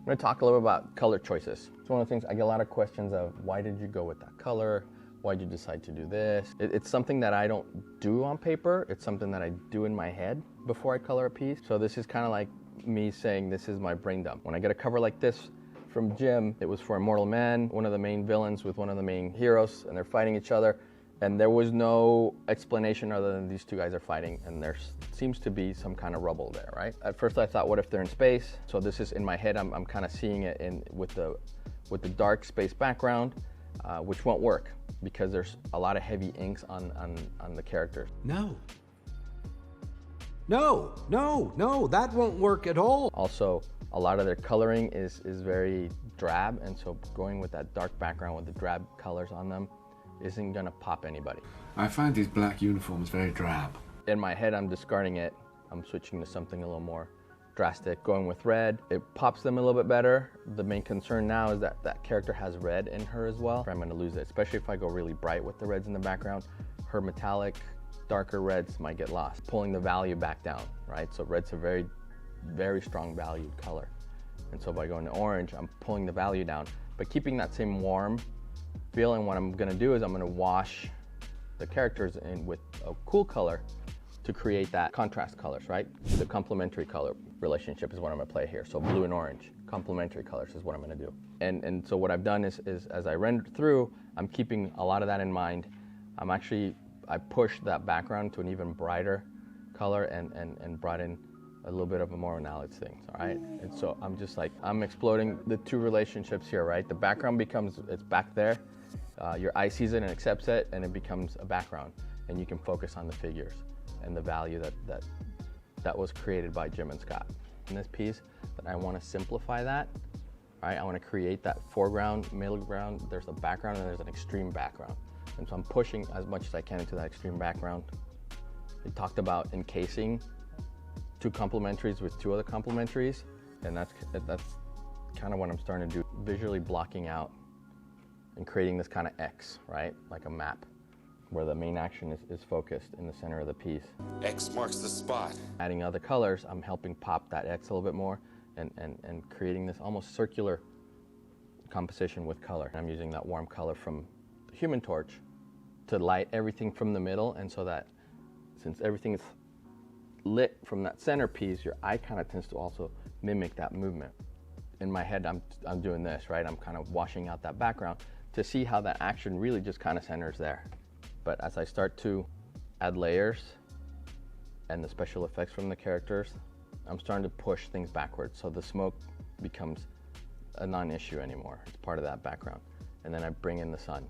I'm going to talk a little about color choices. It's one of the things I get a lot of questions of, why did you go with that color? Why did you decide to do this? It's something that I don't do on paper. It's something that I do in my head before I color a piece. So this is kind of like me saying this is my brain dump. When I get a cover like this from Jim, it was for Immortal Man, one of the main villains with one of the main heroes, and they're fighting each other. And there was no explanation other than these two guys are fighting, and there seems to be some kind of rubble there, right? At first I thought, what if they're in space? So this is in my head, I'm kind of seeing it with the dark space background, which won't work because there's a lot of heavy inks on the characters. No, that won't work at all. Also, a lot of their coloring is very drab, and so going with that dark background with the drab colors on them isn't gonna pop anybody. I find these black uniforms very drab. In my head, I'm discarding it. I'm switching to something a little more drastic, going with red. It pops them a little bit better. The main concern now is that that character has red in her as well. I'm gonna lose it, especially if I go really bright with the reds in the background. Her metallic, darker reds might get lost, pulling the value back down, right? So red's a very, very strong valued color. And so by going to orange, I'm pulling the value down, but keeping that same warm feeling. What I'm gonna do is I'm gonna wash the characters in with a cool color to create that contrast colors, right? The complementary color relationship is what I'm gonna play here. So blue and orange, complementary colors is what I'm gonna do. And so what I've done is as I render through, I'm keeping a lot of that in mind. I pushed that background to an even brighter color and brought in a little bit of a more analysis thing, all right? And so I'm just like, I'm exploding the two relationships here, right? The background becomes, it's back there. Your eye sees it and accepts it, and it becomes a background, and you can focus on the figures and the value that was created by Jim and Scott. In this piece, but I want to simplify that, right? I want to create that foreground, middle ground, there's a background, and there's an extreme background. And so I'm pushing as much as I can into that extreme background. We talked about encasing two complementaries with two other complementaries, and that's kind of what I'm starting to do, visually blocking out and creating this kind of X, right? Like a map where the main action is focused in the center of the piece. X marks the spot. Adding other colors, I'm helping pop that X a little bit more and creating this almost circular composition with color. I'm using that warm color from the Human Torch to light everything from the middle, and so that since everything is lit from that centerpiece, your eye kind of tends to also mimic that movement. In my head, I'm doing this, right? I'm kind of washing out that background to see how that action really just kind of centers there. But as I start to add layers and the special effects from the characters, I'm starting to push things backwards. So the smoke becomes a non-issue anymore. It's part of that background. And then I bring in the sun,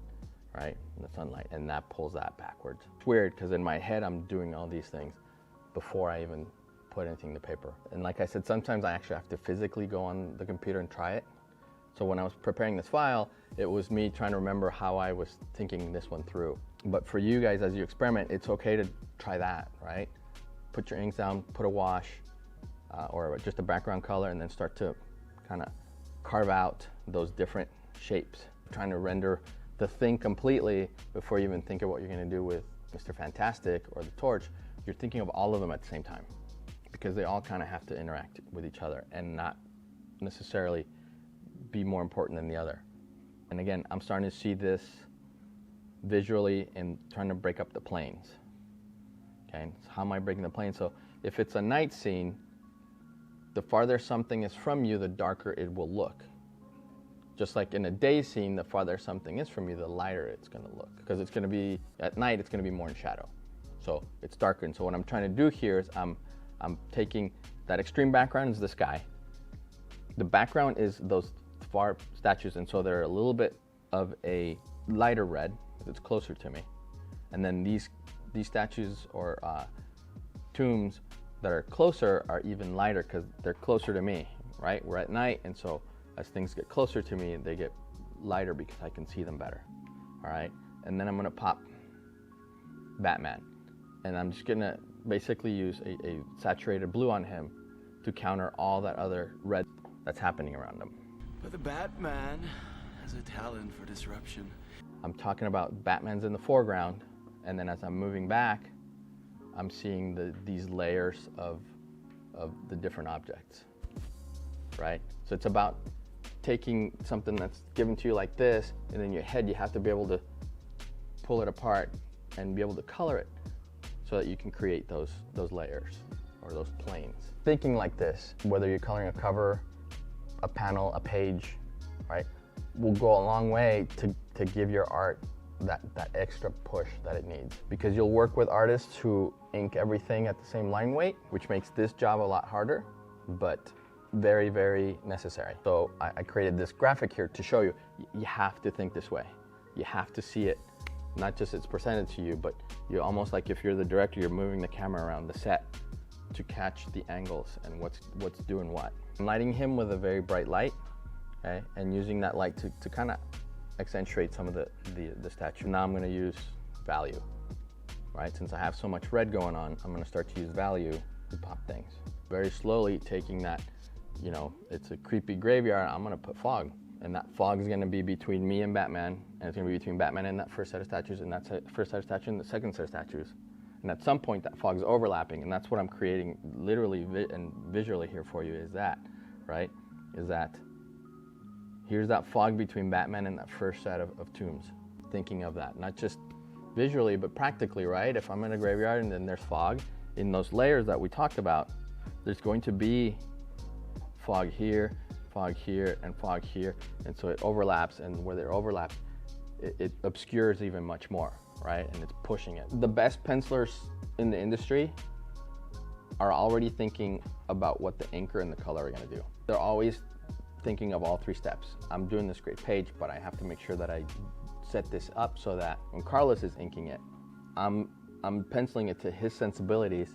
right? And the sunlight, and that pulls that backwards. It's weird because in my head, I'm doing all these things before I even put anything to paper. And like I said, sometimes I actually have to physically go on the computer and try it. So when I was preparing this file, it was me trying to remember how I was thinking this one through. But for you guys, as you experiment, it's okay to try that, right? Put your inks down, put a wash, or just a background color, and then start to kind of carve out those different shapes. Trying to render the thing completely before you even think of what you're gonna do with Mr. Fantastic or the Torch. You're thinking of all of them at the same time, because they all kind of have to interact with each other and not necessarily be more important than the other. And again, I'm starting to see this visually and trying to break up the planes. Okay, so how am I breaking the plane? So if it's a night scene, the farther something is from you, the darker it will look. Just like in a day scene, the farther something is from you, the lighter it's gonna look. Because it's gonna be, at night, it's gonna be more in shadow. So it's darker. And so what I'm trying to do here is I'm taking that extreme background is the sky. The background is those far statues, and so they're a little bit of a lighter red, because it's closer to me. And then these statues or tombs that are closer are even lighter because they're closer to me, right? We're at night, and so as things get closer to me, they get lighter because I can see them better, all right? And then I'm gonna pop Batman. And I'm just gonna basically use a saturated blue on him to counter all that other red that's happening around him. But the Batman has a talent for disruption. I'm talking about Batman's in the foreground, and then as I'm moving back, I'm seeing these layers of the different objects, right? So it's about taking something that's given to you like this, and in your head you have to be able to pull it apart and be able to color it so that you can create those layers or those planes. Thinking like this, whether you're coloring a cover, a panel, a page, right, will go a long way to give your art that extra push that it needs. Because you'll work with artists who ink everything at the same line weight, which makes this job a lot harder, but very, very necessary. So I created this graphic here to show you, you have to think this way. You have to see it, not just it's presented to you, but you're almost like if you're the director, you're moving the camera around the set to catch the angles and what's doing what. I'm lighting him with a very bright light, okay, and using that light to kind of accentuate some of the statue. Now I'm going to use value, right? Since I have so much red going on, I'm going to start to use value to pop things. Very slowly taking that, you know, it's a creepy graveyard, I'm going to put fog. And that fog is going to be between me and Batman, and it's going to be between Batman and that first set of statues, and that first set of statues and the second set of statues. And at some point that fog is overlapping, and that's what I'm creating literally and visually here for you, is that, right? Is that here's that fog between Batman and that first set of tombs. Thinking of that, not just visually, but practically, right? If I'm in a graveyard and then there's fog, in those layers that we talked about, there's going to be fog here, and fog here. And so it overlaps, and where they're overlapped, it obscures even much more, right? And it's pushing it. The best pencilers in the industry are already thinking about what the inker and the color are gonna do. They're always thinking of all three steps. I'm doing this great page, but I have to make sure that I set this up so that when Carlos is inking it, I'm penciling it to his sensibilities,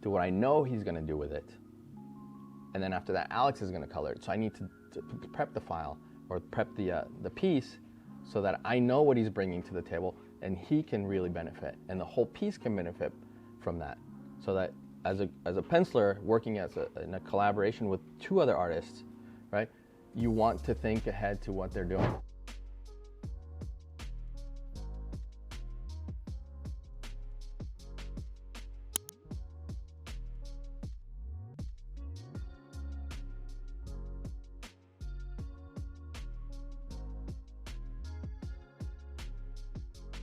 to what I know he's gonna do with it. And then after that, Alex is gonna color it. So I need to prep the file or prep the piece so that I know what he's bringing to the table and he can really benefit. And the whole piece can benefit from that. So that as a penciler working in a collaboration with two other artists, right? You want to think ahead to what they're doing.